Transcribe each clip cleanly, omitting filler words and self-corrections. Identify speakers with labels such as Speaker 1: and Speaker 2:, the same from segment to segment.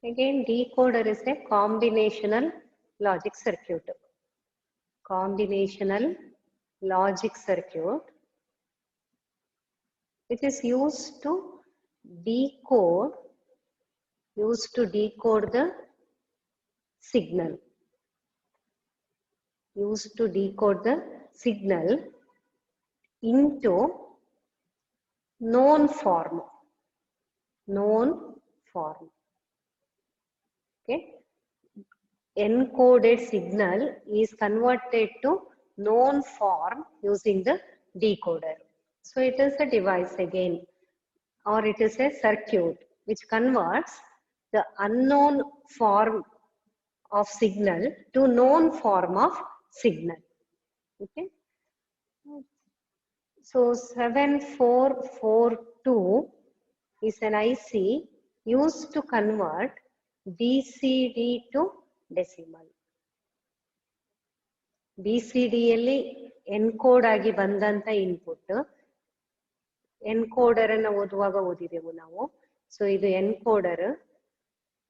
Speaker 1: Again, decoder is a combinational logic circuit. Combinational logic circuit, which is used to decode the signal. Used to decode the signal into known form. Okay. Encoded signal is converted to known form using the decoder. So it is a device again, or it is a circuit which converts the unknown form of signal to known form of signal. Okay. So 7442 is an IC used to convert BCD to decimal. BCD ಯಲ್ಲಿ encode ಆಗಿ ಬಂದಂತ input encoder ಅನ್ನು ಓದುವಾಗ ಓದಿದೆವು ನಾವು. So ಇದು encoder,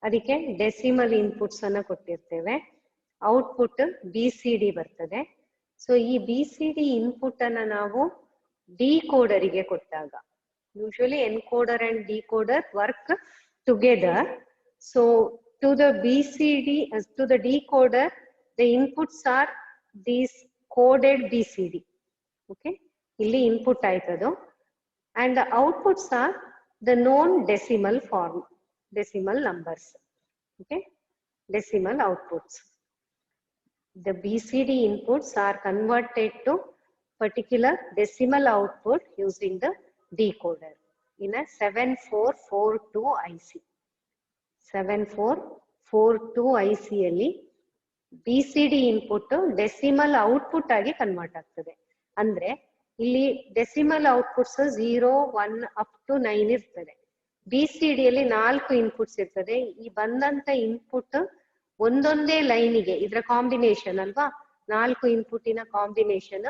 Speaker 1: ಅದಕ್ಕೆ decimal inputs ಅನ್ನ ಕೊಟ್ಟಿರ್ತೇವೆ. ಔಟ್ಪುಟ್ BCD ಬರ್ತದೆ. ಸೊ ಈ BCD ಇನ್ಪುಟ್ ಅನ್ನ ನಾವು ಡಿಕೋಡರಿಗೆ ಕೊಟ್ಟಾಗ, usually encoder and decoder work together. So to the BCD, to the decoder, the inputs are these coded BCD. Okay, ಇಲ್ಲಿ input ಆಯ್ತದು. And the outputs are the known decimal form, decimal numbers. Okay, decimal outputs. The BCD inputs are converted to particular decimal output using the decoder in a 7442 IC. 7442 IC ಅಲ್ಲಿ BCD input decimal output ಆಗಿ convert ಆಗ್ತದೆ. ಅಂದ್ರೆ ಇಲ್ಲಿ decimal outputs 0, 1 up to 9 ಇರ್ತದೆ. BCD ಯಲ್ಲಿ 4 inputs ಇರ್ತದೆ. ಈ ಬಂದಂತ ಇನ್ಪುಟ್ ಒಂದೊಂದೇ ಲೈನಿಗೆ, ಇದರ ಕಾಂಬಿನೇಷನ್ ಅಲ್ವಾ, 4 ಇನ್ಪುಟ್ಟಿನ ಕಾಂಬಿನೇಷನ್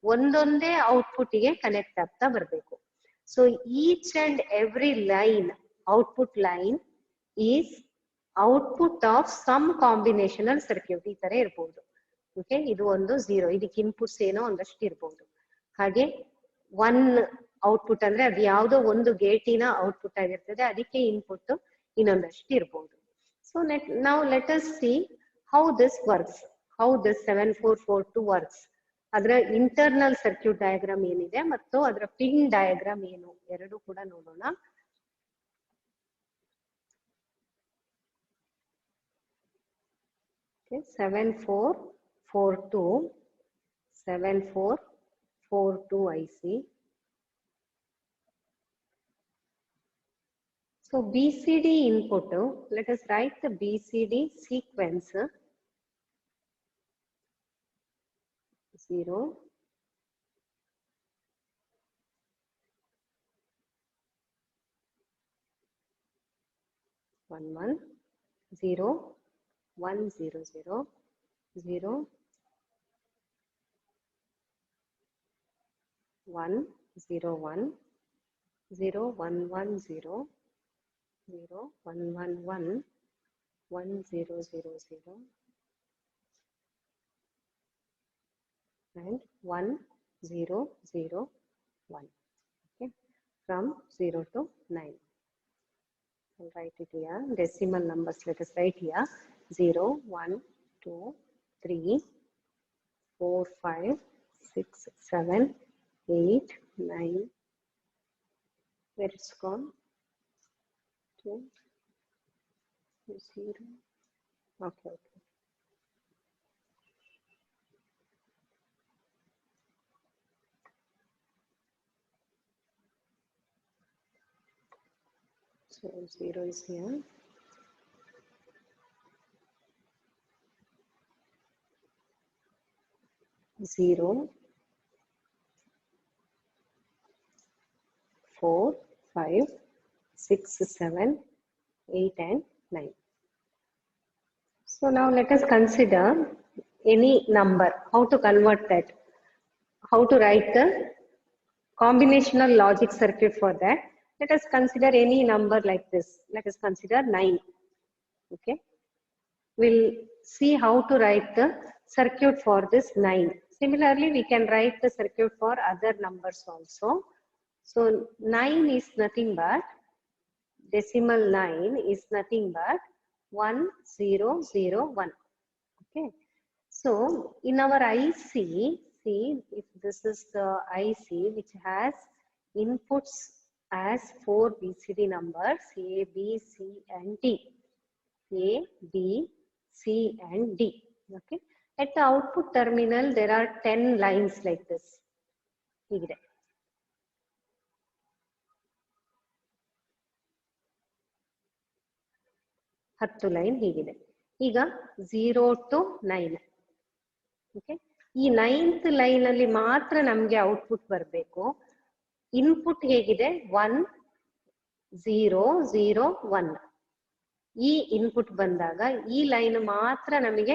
Speaker 1: ಒಂದೊಂದೇ ಔಟ್ಪುಟ್ ಗೆ ಕನೆಕ್ಟ್ ಆಗ್ತಾ ಬರಬೇಕು. So each and every line, output line is output of some combinational circuit. ಈ ತರ ಇರ್ಬೋದು. ಓಕೆ, ಇದು ಒಂದು 0, ಇದಕ್ಕೆ ಇನ್ಪುಟ್ಸ್ ಏನೋ ಒಂದಷ್ಟು ಇರ್ಬೋದು. ಹಾಗೆ 1 ಔಟ್ಪುಟ್ ಅಂದ್ರೆ ಅದು ಯಾವುದೋ ಒಂದು ಗೇಟಿನ ಔಟ್ಪುಟ್ ಆಗಿರ್ತದೆ, ಅದಕ್ಕೆ ಇನ್ಪುಟ್ ಇನ್ನೊಂದಷ್ಟು ಇರ್ಬೋದು. So now let us see how this works, how this 7442 works. ಅದರ ಇಂಟರ್ನಲ್ ಸರ್ಕ್ಯೂಟ್ ಡಯಾಗ್ರಾಮ್ ಏನಿದೆ ಮತ್ತು ಅದರ ಪಿನ್ ಡಯಾಗ್ರಾಮ್ ಏನು, ಎರಡು ಕೂಡ ನೋಡೋಣ. Okay, 7442 IC. So BCD input, let us write the BCD sequence. 0, 1 1 0 1 0 0 0 1 0 1 0 1 1 0 0 1 1 1 1 0 0 0 and 1 0 0 1. Okay, from 0 to 9. I'll write it here. Decimal numbers, let us write here. 0 1 2 3 4 5 6 7 8 9. Where it's gone? 2 0. Okay. So 0 is here. Zero, 4 5 6 7 8 and 9. So now let us consider any number, how to convert that, how to write the combinational logic circuit for that. Let us consider any number like this. Let us consider 9. Okay, we'll see how to write the circuit for this 9. Similarly, we can write the circuit for other numbers also. So 9 is nothing but, decimal 9 is nothing but 1001. Okay, so in our IC, see, if this is the IC which has inputs as 4 BCD numbers A, B, C and D. A, B, C and D. Okay, at the output terminal there are 10 lines like this. ಹೀಗಿದೆ. 10 line ಹೀಗಿದೆ. ಈಗ 0 to 9. Okay, ಈ 9th line ಅಲ್ಲಿ ಮಾತ್ರ ನಮ್ಗೆ output ಬರಬೇಕು. Input ಹೇಗಿದೆ 1 0 0 1. ಈ ಇನ್ಪುಟ್ ಬಂದಾಗ ಈ ಲೈನ್ ಮಾತ್ರ ನಮಗೆ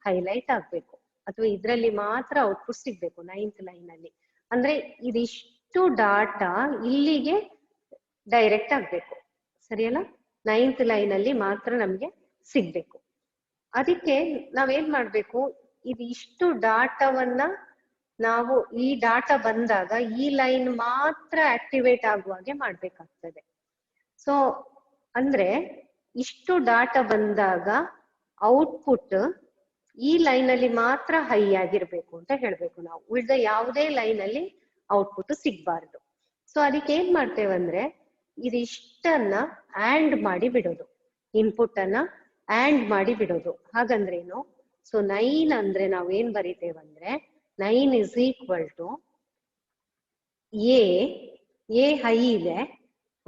Speaker 1: ಹೈಲೈಟ್ ಆಗ್ಬೇಕು, ಅಥವಾ ಇದರಲ್ಲಿ ಮಾತ್ರ ಔಟ್ಪುಟ್ ಸಿಗ್ಬೇಕು 9th ಲೈನ್ ಅಲ್ಲಿ. ಅಂದ್ರೆ ಇದಿಷ್ಟು ಡಾಟಾ ಇಲ್ಲಿಗೆ ಡೈರೆಕ್ಟ್ ಆಗ್ಬೇಕು, ಸರಿಯಲ್ಲ? 9th ಲೈನ್ ಅಲ್ಲಿ ಮಾತ್ರ ನಮ್ಗೆ ಸಿಗ್ಬೇಕು. ಅದಕ್ಕೆ ನಾವೇನ್ ಮಾಡ್ಬೇಕು, ಇದಿಷ್ಟು ಡಾಟಾವನ್ನ ನಾವು ಈ ಡಾಟಾ ಬಂದಾಗ ಈ ಲೈನ್ ಮಾತ್ರ ಆಕ್ಟಿವೇಟ್ ಆಗುವಾಗೆ ಮಾಡ್ಬೇಕಾಗ್ತದೆ. ಸೊ ಅಂದ್ರೆ ಇಷ್ಟು ಡಾಟಾ ಬಂದಾಗ ಔಟ್ಪುಟ್ ಈ ಲೈನ್ ಅಲ್ಲಿ ಮಾತ್ರ ಹೈ ಆಗಿರ್ಬೇಕು ಅಂತ ಹೇಳ್ಬೇಕು ನಾವು. ಉಳಿದ ಯಾವುದೇ ಲೈನ್ ಅಲ್ಲಿ ಔಟ್ಪುಟ್ ಸಿಗ್ಬಾರ್ದು. ಸೊ ಅದಕ್ಕೆ ಏನ್ ಮಾಡ್ತೇವಂದ್ರೆ ಇದಿಷ್ಟನ್ನ ಆಂಡ್ ಮಾಡಿ ಬಿಡೋದು, ಇನ್ಪುಟ್ ಅನ್ನ ಆಂಡ್ ಮಾಡಿ ಬಿಡೋದು. ಹಾಗಂದ್ರೇನು? ಸೊ 9 ಅಂದ್ರೆ ನಾವ್ ಏನ್ ಬರೀತೇವಂದ್ರೆ 9 is equal to A high ಇದೆ.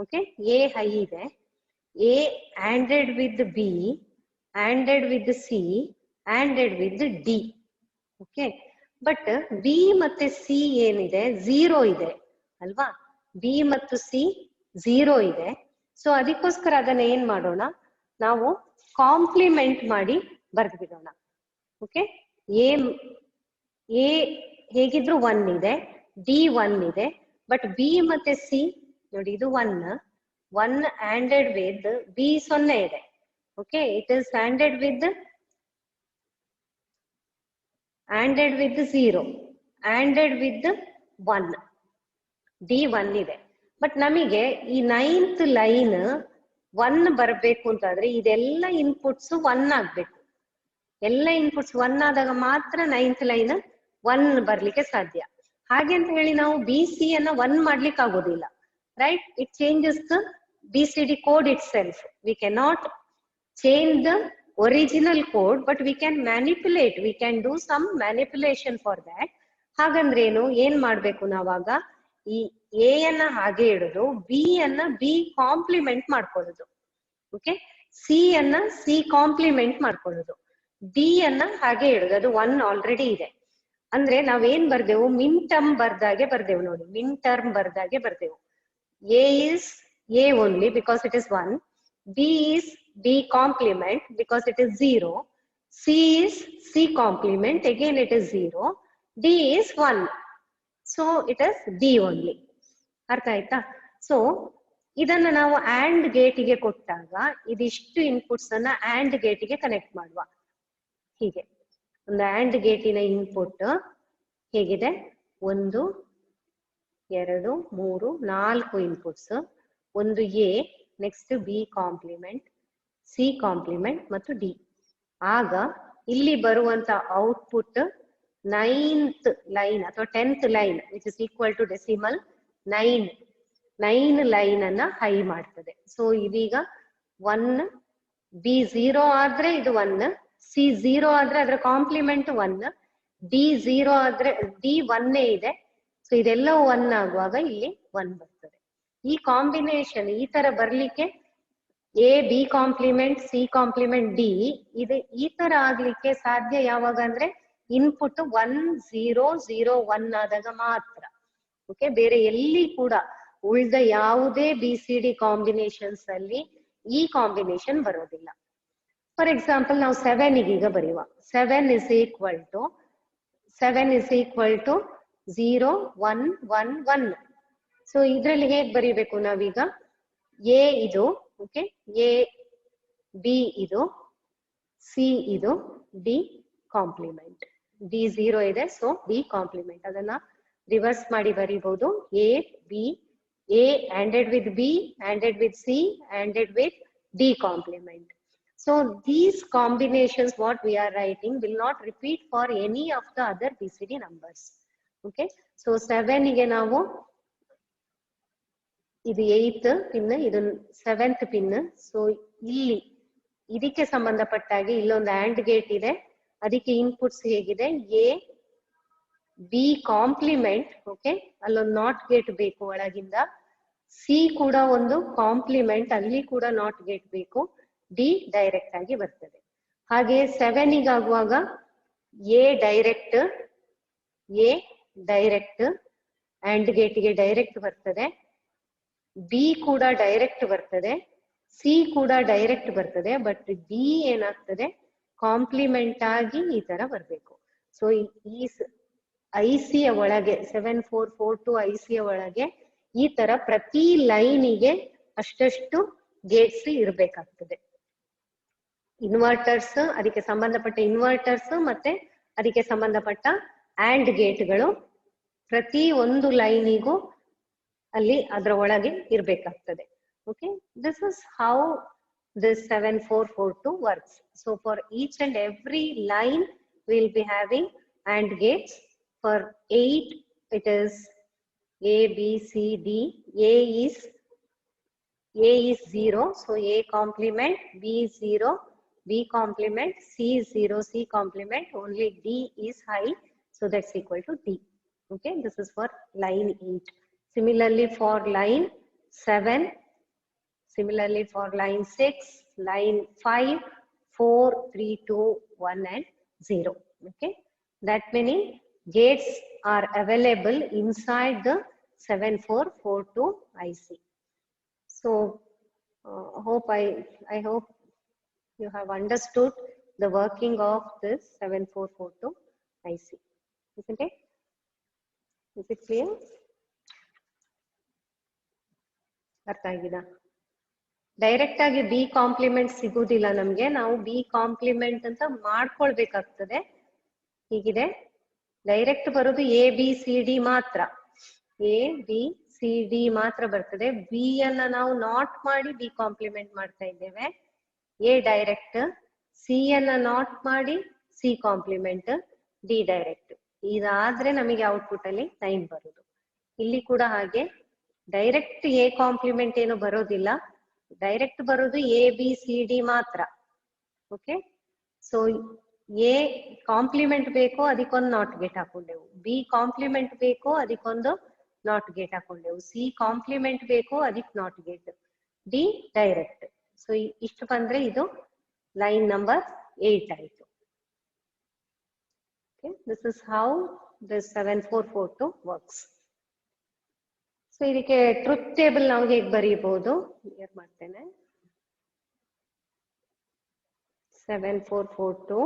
Speaker 1: ಓಕೆ, ಎ ಹೈ ಇದೆ. A ANDed with B, ANDed with C, ANDed with D. Okay, but B ಮತ್ತೆ C ಏನಿದೆ 0 ಇದೆ ಅಲ್ವಾ? B ಮತ್ತು C 0 ಇದೆ. ಸೊ ಅದಕ್ಕೋಸ್ಕರ ಅದನ್ನ ಏನ್ ಮಾಡೋಣ, ನಾವು ಕಾಂಪ್ಲಿಮೆಂಟ್ ಮಾಡಿ ಬರ್ದು ಬಿಡೋಣ. ಓಕೆ, ಎ ಹೇಗಿದ್ರು 1 ಇದೆ, D 1 ಇದೆ, ಬಟ್ B ಮತ್ತೆ C ನೋಡಿ ಇದು 1 ANDed with B 0 ಇದೆ. Okay, it is ANDed with 0, ANDed with 1, D 1 ಇದೆ. ಬಟ್ ನಮಗೆ ಈ 9th ಲೈನ್ 1 ಬರಬೇಕು ಅಂತಾದ್ರೆ ಇದೆಲ್ಲ ಇನ್ಪುಟ್ಸ್ 1 ಆಗ್ಬೇಕು. ಎಲ್ಲ ಇನ್ಪುಟ್ಸ್ 1 ಆದಾಗ ಮಾತ್ರ 9th ಲೈನ್ 1 ಬರ್ಲಿಕ್ಕೆ ಸಾಧ್ಯ. ಹಾಗೆ ಅಂತ ಹೇಳಿ ನಾವು BC ಅನ್ನ 1 ಮಾಡ್ಲಿಕ್ಕೆ ಆಗೋದಿಲ್ಲ, right? It changes the BCD code itself. We cannot change the original code, but we can manipulate. We can do some manipulation for that. ಹಾಗಂದ್ರೇನು, ಏನ್ ಮಾಡ್ಬೇಕು ನಾವಾಗ, ಈ A ಅನ್ನ ಹಾಗೆ ಇಡೋದು, B ಅನ್ನ B ಕಾಂಪ್ಲಿಮೆಂಟ್ ಮಾಡ್ಕೊಳ್ಳೋದು. ಓಕೆ, C ಅನ್ನ C ಕಾಂಪ್ಲಿಮೆಂಟ್ ಮಾಡ್ಕೊಳ್ಳೋದು, D ಅನ್ನ ಹಾಗೆ ಇಡೋದು. ಅದು 1 ಆಲ್ರೆಡಿ ಇದೆ. ಅಂದ್ರೆ ನಾವೇನ್ ಬರ್ದೆವು, ಮಿನ್ ಟರ್ಮ್ ಬರ್ದಾಗೆ ಬರ್ದೆವು ನೋಡಿ, ಮಿನ್ term ಬರ್ದಾಗೆ ಬರ್ದೆವು. A is A only because it is 1, B is B complement because it is 0, C is C complement, again it is 0, D is 1, so it is D only. ಅರ್ಥ ಆಯ್ತಾ? So ಇದನ್ನ ನಾವು AND ಗೇಟಿಗೆ ಕೊಟ್ಟಾಗ ಇದಿಷ್ಟು inputs ಅನ್ನ AND ಗೇಟಿಗೆ connect ಮಾಡುವ. ಹೀಗೆ ಒಂದು AND ಗೇಟಿನ ಇನ್ಪುಟ್ ಹೇಗಿದೆ, 1 2 3 4 ಇನ್ಪುಟ್ಸ್. ಒಂದು A, next B complement, C complement ಮತ್ತು D. ಆಗ ಇಲ್ಲಿ ಬರುವಂತ ಔಟ್ಪುಟ್ 9th ಲೈನ್ ಅಥವಾ 10th line which is equal to decimal 9 line ಅನ್ನ ಹೈ ಮಾಡ್ತದೆ. ಸೊ ಇದೀಗ 1, B 0 ಆದ್ರೆ ಇದು 1, C 0 ಆದ್ರೆ ಅದರ ಕಾಂಪ್ಲಿಮೆಂಟ್ 1, D 0 ಆದ್ರೆ D 1 ಇದೆ. ಸೊ ಇದೆಲ್ಲವೂ 1 ಆಗುವಾಗ ಇಲ್ಲಿ 1 ಬರ್ತದೆ. ಈ ಕಾಂಬಿನೇಷನ್ ಈ ತರ ಬರ್ಲಿಕ್ಕೆ A B complement C complement D ಇದು ಈ ತರ ಆಗ್ಲಿಕ್ಕೆ ಸಾಧ್ಯ ಯಾವಾಗ ಅಂದ್ರೆ ಇನ್ಪುಟ್ 1 0 0 1 ಆದಾಗ ಮಾತ್ರ. ಓಕೆ, ಬೇರೆ ಎಲ್ಲಿ ಕೂಡ ಉಳಿದ ಯಾವುದೇ BCD ಕಾಂಬಿನೇಷನ್ಸ್ ಅಲ್ಲಿ ಈ ಕಾಂಬಿನೇಷನ್ ಬರೋದಿಲ್ಲ. ಫಾರ್ ಎಕ್ಸಾಂಪಲ್ ನಾವು 7 ಈಗ ಬರೆಯುವ. 7 is equal to 0 1 1 1. ಸೊ ಇದ್ರಲ್ಲಿ ಹೇಗ್ ಬರೀಬೇಕು ನಾವೀಗ, A ಇದು ಓಕೆ, A B ಇದು, C ಇದು, D ಕಾಂಪ್ಲಿಮೆಂಟ್. D 0 ಇದೆ, ಸೊ D ಕಾಂಪ್ಲಿಮೆಂಟ್. ಅದನ್ನ ರಿವರ್ಸ್ ಮಾಡಿ ಬರೀಬಹುದು. A, B, A ANDed with B, ANDed with C, ANDed with D complement. So these combinations what we are writing will not repeat for any of the other BCD numbers. Okay, so 7 ಗೆ ನಾವು ಇದು 8th pin, ಇದು 7th pin. So ಇಲ್ಲಿ ಇದಕ್ಕೆ ಸಂಬಂಧಪಟ್ಟಾಗಿ ಇಲ್ಲೊಂದು AND gate ಇದೆ, ಅದಕ್ಕೆ inputs ಹೇಗಿದೆ, A B ಕಾಂಪ್ಲಿಮೆಂಟ್. ಓಕೆ, ಅಲ್ಲೊಂದು ನಾಟ್ ಗೇಟ್ ಬೇಕು ಒಳಗಿಂದ. ಸಿ ಕೂಡ ಒಂದು ಕಾಂಪ್ಲಿಮೆಂಟ್, ಅಲ್ಲಿ ಕೂಡ ನಾಟ್ ಗೇಟ್ ಬೇಕು. ಡಿ ಡೈರೆಕ್ಟ್ ಆಗಿ ಬರ್ತದೆ. ಹಾಗೆ 7 ಆಗುವಾಗ ಎ ಡೈರೆಕ್ಟ್ ಅಂಡ್ ಗೇಟ್ಗೆ ಡೈರೆಕ್ಟ್ ಬರ್ತದೆ, ಬಿ ಕೂಡ ಡೈರೆಕ್ಟ್ ಬರ್ತದೆ, ಸಿ ಕೂಡ ಡೈರೆಕ್ಟ್ ಬರ್ತದೆ. ಬಟ್ ಡಿ ಏನಾಗ್ತದೆ, ಕಾಂಪ್ಲಿಮೆಂಟ್ ಆಗಿ ಈ ತರ ಬರ್ಬೇಕು. ಸೊ ಈ ಐಸಿಯ ಒಳಗೆ 7442 ಐಸಿಯ ಒಳಗೆ ಈ ತರ ಪ್ರತಿ ಲೈನಿಗೆ ಅಷ್ಟಷ್ಟು ಗೇಟ್ಸ್ ಇರ್ಬೇಕಾಗ್ತದೆ. ಇನ್ವರ್ಟರ್ಸ್, ಅದಕ್ಕೆ ಸಂಬಂಧಪಟ್ಟ ಇನ್ವರ್ಟರ್ಸ್ ಮತ್ತೆ ಅದಕ್ಕೆ ಸಂಬಂಧಪಟ್ಟ ಆಂಡ್ ಗೇಟ್ಗಳು ಪ್ರತಿ ಒಂದು ಲೈನಿಗೂ ಅಲ್ಲಿ ಅದರ ಒಳಗೆ ಇರ್ಬೇಕಾಗ್ತದೆ. Okay, this is how this 7442 works. So for each and every line we will be having AND gates. For 8 it is A, B, C, D. A is 0, so A complement, B is 0, B complement, C is 0, C complement, only D is high, so that's equal to D. Okay, this is for line 8. Similarly for line 7, similarly for line 6, line 5, 4, 3, 2, 1 and 0. Okay, that many gates are available inside the 7442 IC. So I hope you have understood the working of this 7442 IC, isn't it? Is it clear? ಅರ್ಥ ಆಗಿದಾ? Direct ಆಗಿ B compliment ಸಿಗುವುದಿಲ್ಲ ನಮ್ಗೆ, ನಾವು B compliment ಅಂತ ಮಾಡ್ಕೊಳ್ಬೇಕಾಗ್ತದೆ. ಹೀಗಿದೆ, direct ಬರೋದು A B C D ಮಾತ್ರ, A B C D ಮಾತ್ರ ಬರ್ತದೆ. ಬಿ ಅನ್ನ ನಾವು ನಾಟ್ ಮಾಡಿ ಬಿ ಕಾಂಪ್ಲಿಮೆಂಟ್ ಮಾಡ್ತಾ ಇದ್ದೇವೆ, ಎ ಡೈರೆಕ್ಟ್, ಸಿ ಅನ್ನ ನಾಟ್ ಮಾಡಿ ಸಿ ಕಾಂಪ್ಲಿಮೆಂಟ್, ಡಿ ಡೈರೆಕ್ಟ್. ಇದಾದ್ರೆ ನಮಗೆ ಔಟ್ಪುಟ್ ಅಲ್ಲಿ 9 ಬರುದು. ಇಲ್ಲಿ ಕೂಡ ಹಾಗೆ ಡೈರೆಕ್ಟ್ ಎ ಕಾಂಪ್ಲಿಮೆಂಟ್ ಏನು ಬರೋದಿಲ್ಲ, ಡೈರೆಕ್ಟ್ ಬರೋದು ಎ ಬಿ ಸಿ ಡಿ ಮಾತ್ರ. ಓಕೆ, ಸೊ ಎ ಕಾಂಪ್ಲಿಮೆಂಟ್ ಬೇಕು, ಅದಕ್ಕೊಂದು ನಾಟ್ ಗೇಟ್ ಹಾಕೊಂಡೆವು. ಬಿ ಕಾಂಪ್ಲಿಮೆಂಟ್ ಬೇಕು, ಅದಕ್ಕೊಂದು ನಾಟ್ ಗೇಟ್ ಹಾಕೊಂಡೆವು. ಸಿ ಕಾಂಪ್ಲಿಮೆಂಟ್ ಬೇಕು, ಅದಕ್ಕೆ not gate. D direct. So ಇಷ್ಟು ಬಂದ್ರೆ ಇದು ಲೈನ್ ನಂಬರ್ 8 ಆಯ್ತು. Okay, this is how the 7442 works. So ಇದಕ್ಕೆ ಟ್ರುತ್ ಟೇಬಲ್ ನಾವು ಹೇಗೆ ಬರೀಬಹುದು ಕ್ಲಿಯರ್ ಮಾಡ್ತೇನೆ. 7442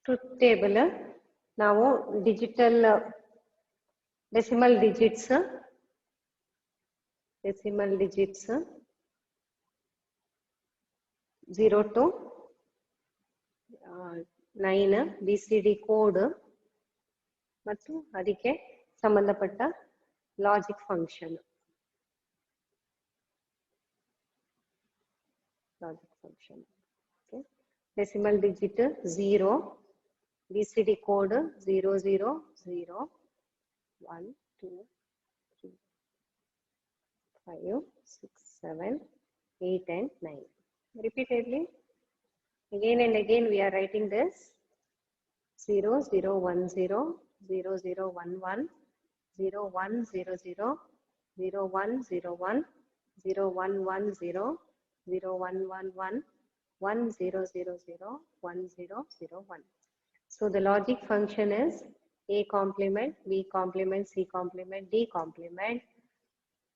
Speaker 1: ಟ್ರುತ್ ಟೇಬಲ್ ನಾವು digital decimal digits 0 to 9 BCD code ಮತ್ತು ಅದಕ್ಕೆ ಸಂಬಂಧಪಟ್ಟ logic function. Decimal digit 0, BCD code 0 0 0 1 2 3 5 6 7 8 and 9. Repeatedly, again and again we are writing this 0 0 1 0 0 0 1 1 0 1 0 0 0 1 0 1 0 1 1 0 0 1 1 1 1 0 0 0 1 0 0 1. So the logic function is A complement, B complement, C complement, D complement,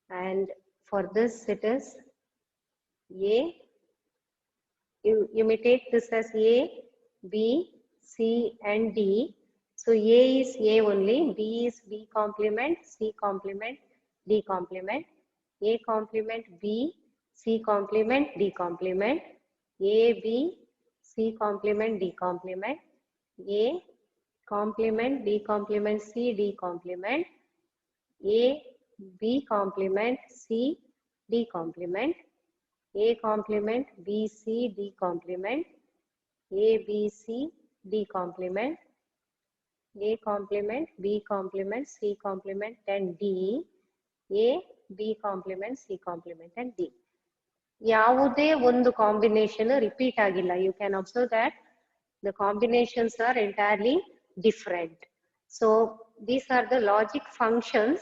Speaker 1: and for this it is A. You may take this as A, B, C and D. So A is A only, B is B complement, C complement, D complement. A complement B, C complement D complement, A, B, C complement D complement, A complement D complement C D complement, A, B complement C D complement, A complement B C D complement, A B C D complement, A complement B complement C complement and D, A B complement C complement and D. ಯಾವುದೇ ಒಂದು combination repeat ಆಗಿಲ್ಲ. You can observe that the combinations are entirely different. So these are the logic functions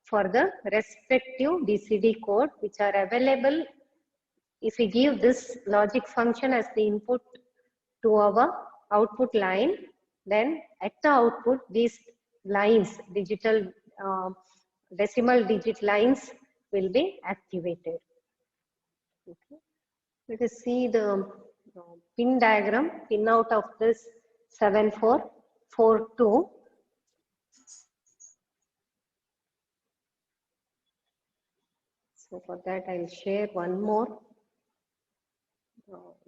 Speaker 1: for the respective BCD code which are available if we give this logic function as the input to our output line. Then at the output these lines, digital decimal digit lines will be activated. Okay. Let us see the pin diagram, pin out of this 7442. So for that I'll share one more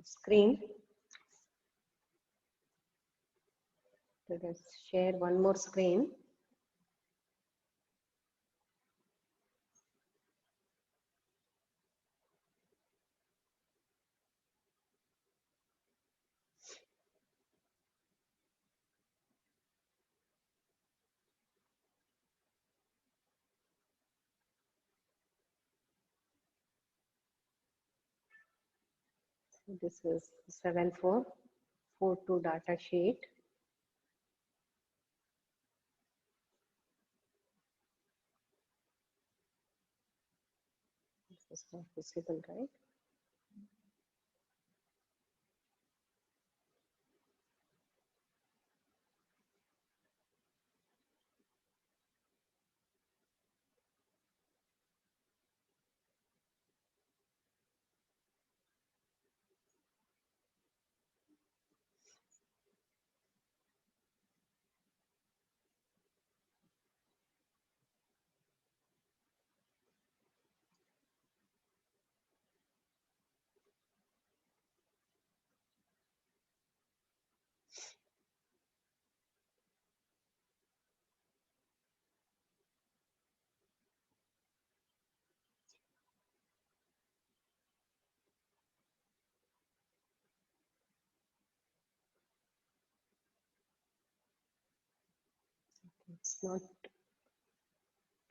Speaker 1: screen. Let us share one more screen. This is 7442 data sheet. This is not visible, right? It's not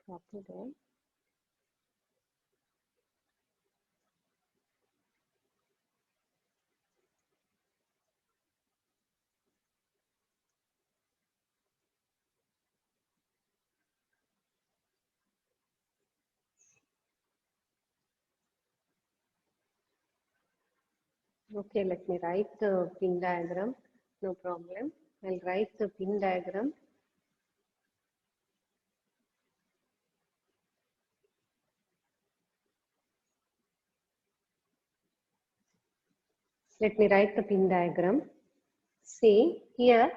Speaker 1: proper there. Okay, let me write the pin diagram. No problem. I'll write the pin diagram. Let me write the pin diagram. See here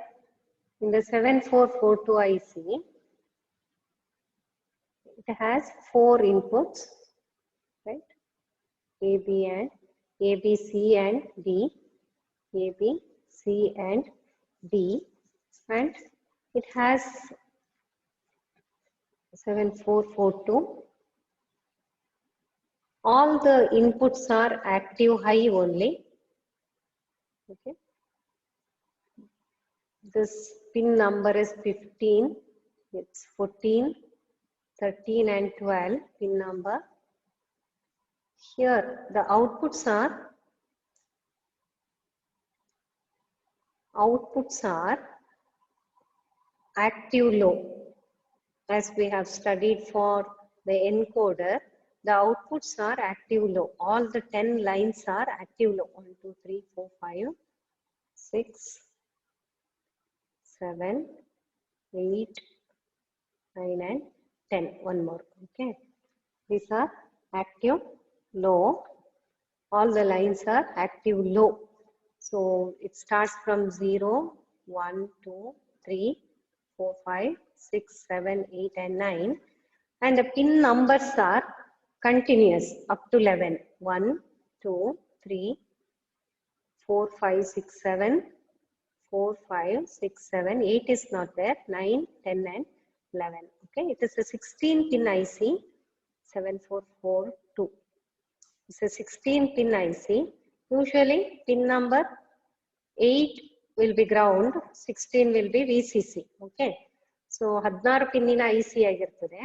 Speaker 1: in the 7442 IC, it has 4 inputs, right? A, B and A, B, C and D, A, B, C and D, and it has 7442. All the inputs are active high only. Okay. This pin number is 15. It's 14, 13 and 12 pin number. Here the outputs are active low. As we have studied for the encoder, the outputs are active low. All the 10 lines are active low. 1, 2, 3, 4, 5, 6, 7, 8, 9 and 10. One more. Okay. These are active low. All the lines are active low. So it starts from 0, 1, 2, 3, 4, 5, 6, 7, 8 and 9. And the pin numbers are continuous up to 11. 1, 2, 3, 4, 5, 6, 7, 4, 5, 6, 7, 8 is not there, 9, 10 and 11. Okay, it is a 16 pin IC 7442. It's a 16 pin IC. Usually pin number 8 will be ground, 16 will be VCC. Okay, so 16 ಪಿನ್ನಿನ IC ಆಗಿರ್ತದೆ.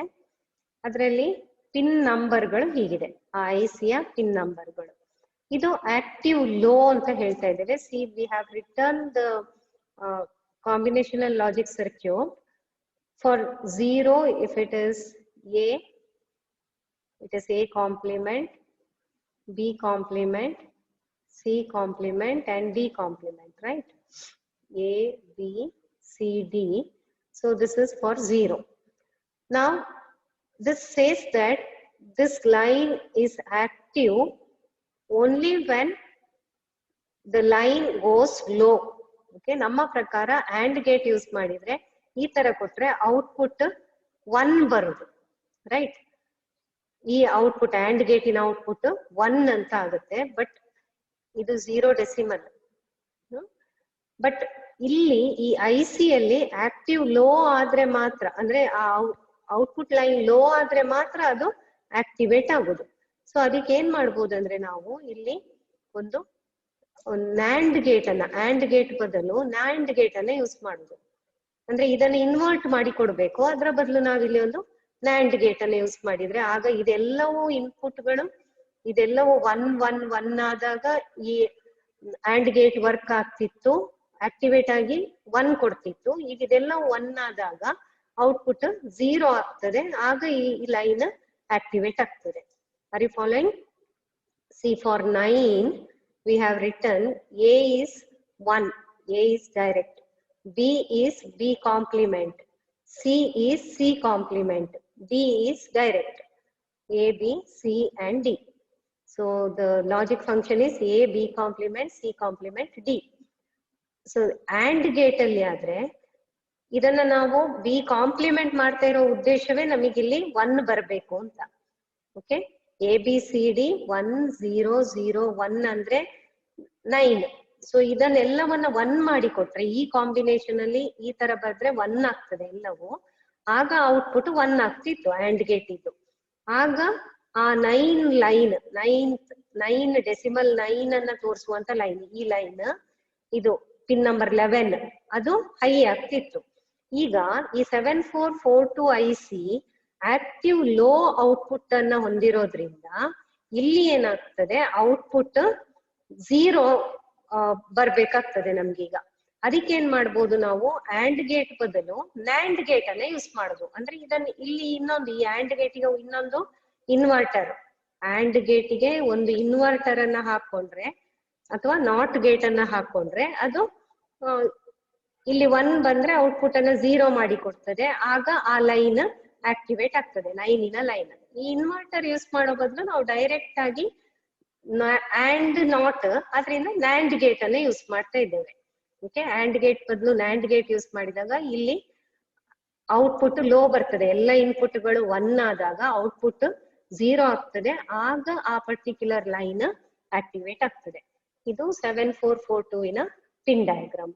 Speaker 1: ಅದರಲ್ಲಿ pin ನಂಬರ್ಗಳು ಹೀಗಿದೆ, ಆ ICಯ pin ನಂಬರ್ಗಳು. ಇದು active low ಅಂತ ಹೇಳ್ತಾ ಇದ್ದೇವೆ. C we have return the combinational logic circuit for 0 if it is A, it is A complement, B complement, C complement and D complement, right? A, B, C, D. So this is for 0. Now this says that this line is active only when the line goes low. Okay, ನಮ್ಮ ಪ್ರಕಾರ AND gate use ಮಾಡಿದ್ರೆ ಈ ತರ ಕೊಟ್ರೆ output 1 ಬರುದು, right? ಈ output AND ಗೇಟಿನ output 1 ಅಂತ ಆಗುತ್ತೆ. ಬಟ್ ಇದು 0 ಡೆಸಿಮಲ್. ಬಟ್ ಇಲ್ಲಿ ಈ ICಯಲ್ಲಿ ಆಕ್ಟಿವ್ ಲೋ ಆದ್ರೆ ಮಾತ್ರ, ಅಂದ್ರೆ ಆ ಔಟ್ಪುಟ್ ಲೈನ್ ಲೋ ಆದ್ರೆ ಮಾತ್ರ ಅದು ಆಕ್ಟಿವೇಟ್ ಆಗುದು. ಸೊ ಅದಕ್ಕೆ ಏನ್ ಮಾಡ್ಬೋದು ಅಂದ್ರೆ ನಾವು ಇಲ್ಲಿ ಒಂದು NAND ಗೇಟ್ ಅನ್ನ, AND ಗೇಟ್ ಬದಲು NAND ಗೇಟ್ ಅನ್ನ ಯೂಸ್ ಮಾಡುದು. ಅಂದ್ರೆ ಇದನ್ನ ಇನ್ವರ್ಟ್ ಮಾಡಿ ಕೊಡ್ಬೇಕು, ಅದರ ಬದಲು ನಾವಿಲ್ಲಿ ಒಂದು NAND ಗೇಟ್ ಅನ್ನ ಯೂಸ್ ಮಾಡಿದ್ರೆ ಆಗ ಇದೆಲ್ಲವೂ ಇನ್ಪುಟ್ಗಳು ಇದೆಲ್ಲವೂ 1 1 1 ಆದಾಗ ಈ AND ಗೇಟ್ ವರ್ಕ್ ಆಗ್ತಿತ್ತು, ಆಕ್ಟಿವೇಟ್ ಆಗಿ 1 ಕೊಡ್ತಿತ್ತು. ಈಗ ಇದೆಲ್ಲವೂ 1 ಆದಾಗ ಔಟ್ಪುಟ್ 0 ಆಗ್ತದೆ, ಆಗ ಈ ಲೈನ್ ಆಕ್ಟಿವೇಟ್ ಆಗ್ತದೆ. Are you following? See for 9 we have written A is 1, A is direct, B is B complement, C is C complement, D is direct, A, B, C and D. So the logic function is A, B complement, C complement, D. So AND gate ಅಲ್ಲಿ ಆದ್ರೆ ಇದನ್ನ ನಾವು B complement ಮಾಡ್ತಾ ಇರೋ ಉದ್ದೇಶವೇ ನಮಗಿಲ್ಲಿ 1 ಬರಬೇಕು ಅಂತ. ಓಕೆ, ABCD 1 0 0 1 ಅಂದ್ರೆ 9. ಸೊ ಇದನ್ನೆಲ್ಲವನ್ನ 1 ಮಾಡಿ ಕೊಟ್ರೆ ಈ ಕಾಂಬಿನೇಷನ್ ಅಲ್ಲಿ ಈ ತರ ಬಂದ್ರೆ 1 ಆಗ್ತದೆ ಎಲ್ಲವೂ. ಆಗ ಔಟ್ಪುಟ್ 1 ಆಗ್ತಿತ್ತು AND ಗೇಟ್ ಇದ್ದು. ಆಗ ಆ 9 ಲೈನ್ 9 ಡೆಸಿಮಲ್ 9 ಅನ್ನ ತೋರಿಸುವಂತ ಲೈನ್, ಈ ಲೈನ್ ಇದು ಪಿನ್ ನಂಬರ್ 11 ಅದು ಹೈ ಆಗ್ತಿತ್ತು. ಈಗ ಈ 7442 IC ಆಕ್ಟಿವ್ ಲೋ ಔಟ್ಪುಟ್ ಅನ್ನ ಹೊಂದಿರೋದ್ರಿಂದ ಇಲ್ಲಿ ಏನಾಗ್ತದೆ, ಔಟ್ಪುಟ್ 0 ಬರ್ಬೇಕಾಗ್ತದೆ ನಮ್ಗೀಗ. ಅದಕ್ಕೆ ಏನ್ ಮಾಡ್ಬೋದು ನಾವು, AND ಗೇಟ್ ಬದಲು NAND ಗೇಟ್ ಅನ್ನ ಯೂಸ್ ಮಾಡುದು. ಅಂದ್ರೆ ಇದನ್ನ ಇಲ್ಲಿ ಇನ್ನೊಂದು ಈ AND ಗೇಟಿಗೆ ಇನ್ನೊಂದು ಇನ್ವರ್ಟರ್, AND ಗೇಟಿಗೆ ಒಂದು ಇನ್ವರ್ಟರ್ ಅನ್ನ ಹಾಕೊಂಡ್ರೆ ಅಥವಾ ನಾಟ್ ಗೇಟ್ ಅನ್ನ ಹಾಕೊಂಡ್ರೆ ಅದು ಇಲ್ಲಿ 1 ಬಂದ್ರೆ ಔಟ್ಪುಟ್ ಅನ್ನ 0 ಮಾಡಿ ಕೊಡ್ತದೆ. ಆಗ ಆ ಲೈನ್ ಆಕ್ಟಿವೇಟ್ ಆಗ್ತದೆ, ಲೈನಿನ ಲೈನ್. ಈ ಇನ್ವರ್ಟರ್ ಯೂಸ್ ಮಾಡೋ ಬದಲು ನಾವು ಡೈರೆಕ್ಟ್ ಆಗಿ AND ನಾಟ್, ಅದರಿಂದ NAND ಗೇಟ್ ಅನ್ನ ಯೂಸ್ ಮಾಡ್ತಾ ಇದ್ದೇವೆ. ಓಕೆ, AND ಗೇಟ್ ಬದಲು NAND ಗೇಟ್ ಯೂಸ್ ಮಾಡಿದಾಗ ಇಲ್ಲಿ ಔಟ್ಪುಟ್ ಲೋ ಬರ್ತದೆ. ಎಲ್ಲ ಇನ್ಪುಟ್ಗಳು 1 ಆದಾಗ ಔಟ್ಪುಟ್ 0 ಆಗ್ತದೆ, ಆಗ ಆ ಪರ್ಟಿಕ್ಯುಲರ್ ಲೈನ್ ಆಕ್ಟಿವೇಟ್ ಆಗ್ತದೆ. ಇದು 7442 ಇನ pin diagram.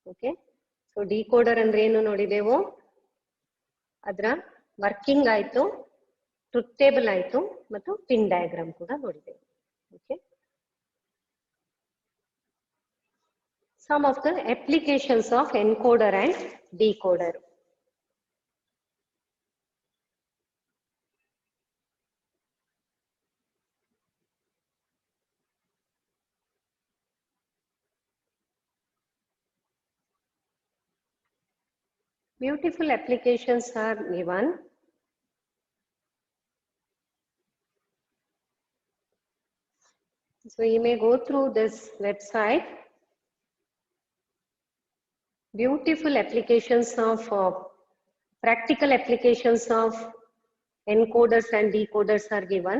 Speaker 1: Okay, so decoder ಅಂದ್ರೆ ಏನು ನೋಡಿದೆವು, ಅದರ ವರ್ಕಿಂಗ್ ಆಯ್ತು, ಟ್ರುತ್ ಟೇಬಲ್ ಆಯ್ತು, ಮತ್ತು ಪಿನ್ ಡಯಾಗ್ರಾಮ್ ಕೂಡ ನೋಡಿದೆವು. Okay, some of the applications of encoder and decoder. Beautiful applications are given. So you may go through this website. Beautiful applications of practical applications of encoders and decoders are given.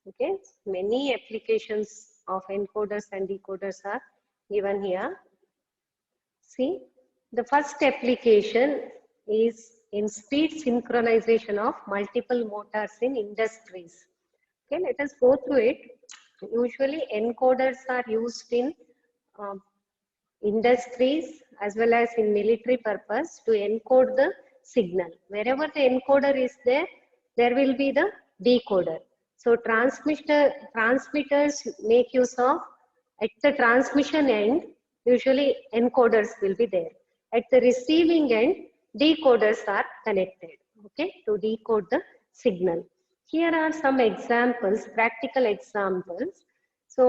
Speaker 1: Okay, many applications of encoders and decoders are given here. See, the first application is in speed synchronization of multiple motors in industries. Okay, let us go through it. Usually encoders are used in industries as well as in military purpose to encode the signal. Wherever the encoder is there, there will be the decoder. So transmitters make use of, at the transmission end, usually encoders will be there. At the receiving end, decoders are connected, okay, to decode the signal. Here are some examples, practical examples. So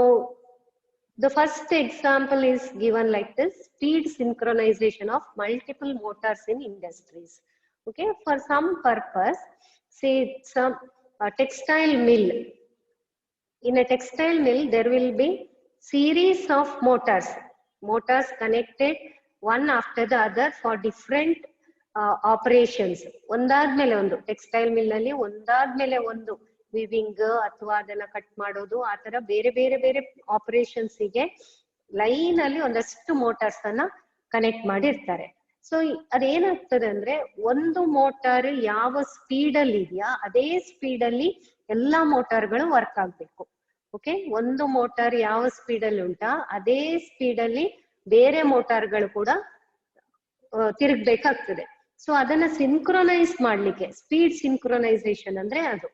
Speaker 1: the first example is given like this: speed synchronization of multiple motors in industries. Okay, for some purpose, say some textile mill. In a textile mill, there will be series of motors connected one after the other for different operations. ಒಂದಾದ್ಮೇಲೆ ಒಂದು textile mill ನಲ್ಲಿ ಒಂದಾದ್ಮೇಲೆ ಒಂದು viewing ಅಥವಾ ಅದನ್ನ cut ಮಾಡೋದು, ಆ ತರ ಬೇರೆ ಬೇರೆ ಬೇರೆ ಆಪರೇಷನ್ಸ್ ಗೆ ಲೈನ್ ಅಲ್ಲಿ ಒಂದಷ್ಟು ಮೋಟಾರ್ಸ್ ಅನ್ನ ಕನೆಕ್ಟ್ ಮಾಡಿರ್ತಾರೆ. ಸೊ ಅದೇನಾಗ್ತದೆ ಅಂದ್ರೆ, ಒಂದು ಮೋಟಾರ್ ಯಾವ ಸ್ಪೀಡ್ ಅಲ್ಲಿ ಇದೆಯಾ ಅದೇ ಸ್ಪೀಡ್ ಅಲ್ಲಿ ಎಲ್ಲಾ ಮೋಟಾರ್ಗಳು ವರ್ಕ್ ಆಗ್ಬೇಕು. ಓಕೆ, ಒಂದು ಮೋಟಾರ್ ಯಾವ ಸ್ಪೀಡ್ ಅಲ್ಲಿ ಉಂಟಾ ಅದೇ ಸ್ಪೀಡ್ ಅಲ್ಲಿ ಬೇರೆ ಮೋಟಾರ್ಗಳು ಕೂಡ ತಿರುಗ್ಬೇಕಾಗ್ತದೆ. ಸೊ ಅದನ್ನ ಸಿಂಕ್ರೊನೈಸ್ ಮಾಡ್ಲಿಕ್ಕೆ ಸ್ಪೀಡ್ ಸಿಂಕ್ರೊನೈಸೇಷನ್ ಅಂದ್ರೆ ಅದು,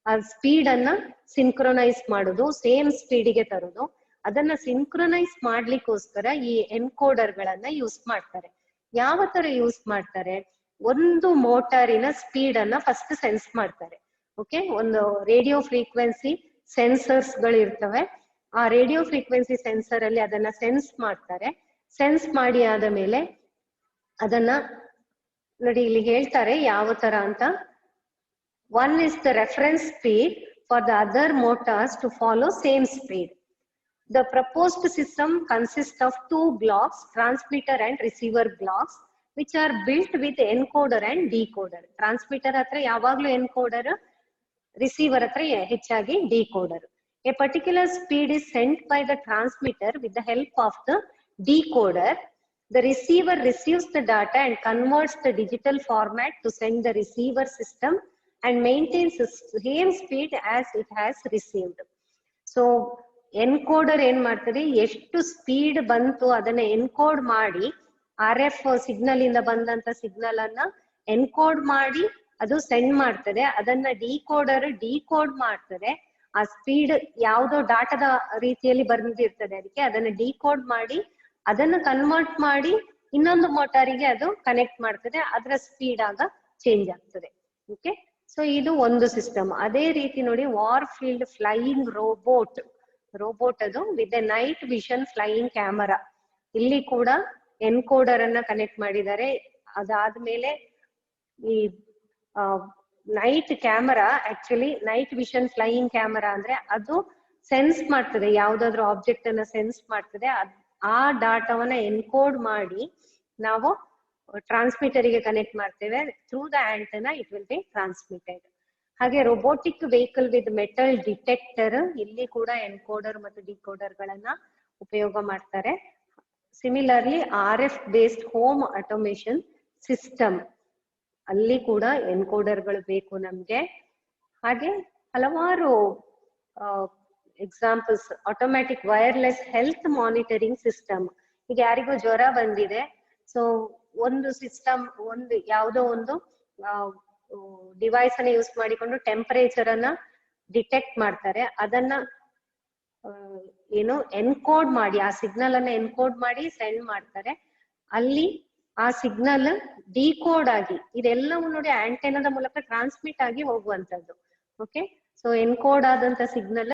Speaker 1: ಆ ಸ್ಪೀಡ್ ಅನ್ನ ಸಿಂಕ್ರೊನೈಸ್ ಮಾಡೋದು, ಸೇಮ್ ಸ್ಪೀಡಿಗೆ ತರೋದು. ಅದನ್ನ ಸಿಂಕ್ರೊನೈಸ್ ಮಾಡ್ಲಿಕ್ಕೋಸ್ಕರ ಈ ಎನ್ಕೋಡರ್ ಗಳನ್ನ ಯೂಸ್ ಮಾಡ್ತಾರೆ. ಯಾವ ತರ ಯೂಸ್ ಮಾಡ್ತಾರೆ? ಒಂದು ಮೋಟಾರಿನ ಸ್ಪೀಡ್ ಅನ್ನ ಫಸ್ಟ್ ಸೆನ್ಸ್ ಮಾಡ್ತಾರೆ. ಓಕೆ, ಒಂದು ರೇಡಿಯೋ ಫ್ರೀಕ್ವೆನ್ಸಿ ಸೆನ್ಸರ್ಸ್ ಗಳು ಇರ್ತವೆ. ಆ ರೇಡಿಯೋ ಫ್ರೀಕ್ವೆನ್ಸಿ ಸೆನ್ಸರ್ ಅಲ್ಲಿ ಅದನ್ನ ಸೆನ್ಸ್ ಮಾಡ್ತಾರೆ. ಸೆನ್ಸ್ ಮಾಡಿ ಆದ ಮೇಲೆ ಅದನ್ನ ನೋಡಿ ಇಲ್ಲಿ ಹೇಳ್ತಾರೆ ಯಾವ ತರ ಅಂತ. One is the reference speed for the other motors to follow same speed. The proposed system consists of two blocks, transmitter and receiver blocks, which are built with encoder and decoder. Transmitter hatra yavaglu encoder, receiver hatra ಹೆಚ್ಚಾಗಿ decoder. A particular speed is sent by the transmitter with the help of the decoder. The receiver receives the data and converts the digital format to send the receiver system and maintains the same speed as it has received. So encoder ಏನ್ ಮಾಡ್ತದೆ, ಎಷ್ಟು speed ಬಂತು ಅದನ್ನ encode ಮಾಡಿ, RF signal ಇಂದ ಬಂದಂತ signal ಅನ್ನ encode ಮಾಡಿ ಅದು ಸೆಂಡ್ ಮಾಡ್ತದೆ. ಅದನ್ನ ಡಿಕೋಡ್ ಮಾಡ್ತದೆ. ಆ ಸ್ಪೀಡ್ ಯಾವ್ದೋ ಡಾಟಾದ ರೀತಿಯಲ್ಲಿ ಬಂದಿರ್ತದೆ, ಅದಕ್ಕೆ ಅದನ್ನ ಡಿಕೋಡ್ ಮಾಡಿ ಅದನ್ನ ಕನ್ವರ್ಟ್ ಮಾಡಿ ಇನ್ನೊಂದು ಮೋಟಾರಿಗೆ ಅದು ಕನೆಕ್ಟ್ ಮಾಡ್ತದೆ. ಅದರ ಸ್ಪೀಡ್ ಆಗ ಚೇಂಜ್ ಆಗ್ತದೆ. ಓಕೆ, ಸೊ ಇದು ಒಂದು ಸಿಸ್ಟಮ್. ಅದೇ ರೀತಿ ನೋಡಿ, ವಾರ್ ಫೀಲ್ಡ್ ಫ್ಲೈಯಿಂಗ್ ರೋಬೋಟ್ ಅದು with A night vision flying camera. ಇಲ್ಲಿ ಕೂಡ ಎನ್ಕೋಡರ್ ಅನ್ನ ಕನೆಕ್ಟ್ ಮಾಡಿದ್ದಾರೆ. ಅದಾದ್ಮೇಲೆ ಈ night camera, actually night vision flying camera ಅಂದ್ರೆ ಅದು ಸೆನ್ಸ್ ಮಾಡ್ತದೆ, ಯಾವ್ದಾದ್ರು ಆಬ್ಜೆಕ್ಟ್ ಅನ್ನ ಸೆನ್ಸ್ ಮಾಡ್ತದೆ. ಆ ಡಾಟಾವನ್ನ ಎನ್ಕೋಡ್ ಮಾಡಿ ನಾವು ಟ್ರಾನ್ಸ್ಮಿಟರ್ ಗೆ ಕನೆಕ್ಟ್ ಮಾಡ್ತೇವೆ. Through the antenna it will be transmitted. ಹಾಗೆ robotic vehicle with metal detector, ಇಲ್ಲಿ ಕೂಡ ಎನ್ಕೋಡರ್ ಮತ್ತು ಡಿಕೋಡರ್ ಗಳನ್ನ ಉಪಯೋಗ ಮಾಡ್ತಾರೆ. Similarly RF based home automation system, ಅಲ್ಲಿ ಕೂಡ ಎನ್ಕೋಡರ್ ಗಳು ಬೇಕು ನಮ್ಗೆ. ಹಾಗೆ ಹಲವಾರು examples, automatic wireless health monitoring system. ಈಗ ಯಾರಿಗೂ ಜ್ವರ ಬಂದಿದೆ, ಸೊ ಒಂದು ಸಿಸ್ಟಮ್, ಒಂದು ಯಾವುದೋ ಒಂದು ಡಿವೈಸ್ ಅನ್ನ ಯೂಸ್ ಮಾಡಿಕೊಂಡು ಟೆಂಪರೇಚರ್ ಅನ್ನ ಡಿಟೆಕ್ಟ್ ಮಾಡ್ತಾರೆ. ಅದನ್ನ ಏನು ಎನ್ಕೋಡ್ ಮಾಡಿ, ಆ ಸಿಗ್ನಲ್ ಅನ್ನ ಎನ್ಕೋಡ್ ಮಾಡಿ ಸೆಂಡ್ ಮಾಡ್ತಾರೆ. ಅಲ್ಲಿ ಆ ಸಿಗ್ನಲ್ ಡಿಕೋಡ್ ಆಗಿ ಇದೆಲ್ಲವೂ ನೋಡಿ ಆಂಟೆನಾದ ಮೂಲಕ ಟ್ರಾನ್ಸ್ಮಿಟ್ ಆಗಿ ಹೋಗುವಂತದ್ದು. ಓಕೆ, ಸೊ ಎನ್ಕೋಡ್ ಆದಂತ ಸಿಗ್ನಲ್